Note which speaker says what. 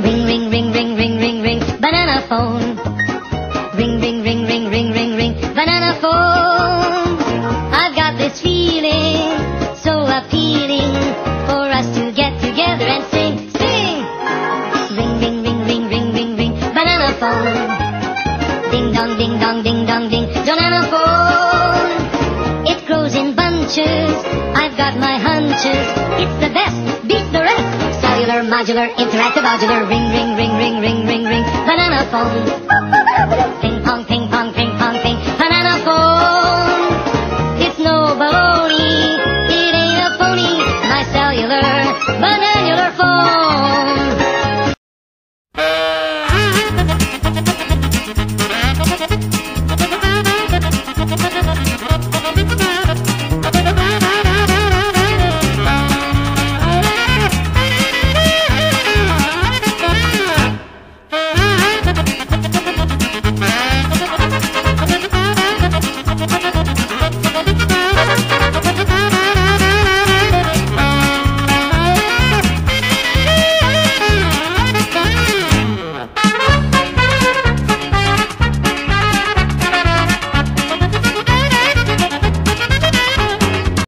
Speaker 1: Ring, ring, ring, ring, ring, ring, ring, banana phone. Ring, ring, ring, ring, ring, ring, ring, banana phone. I've got this feeling, so appealing, for us to get together and sing, sing. Ring, ring, ring, ring, ring, ring, ring, banana phone. Ding dong, ding dong, ding dong, ding, banana phone. It grows in bunches, I've got my hunches. It's the best, beats the rest. Cellular, modular, interactive, modular. Ring, ring, ring, ring, ring, ring, ring, banana phone. Ping pong, ping pong, ping pong, ping, banana phone. It's no baloney, it ain't a phony, my cellular banana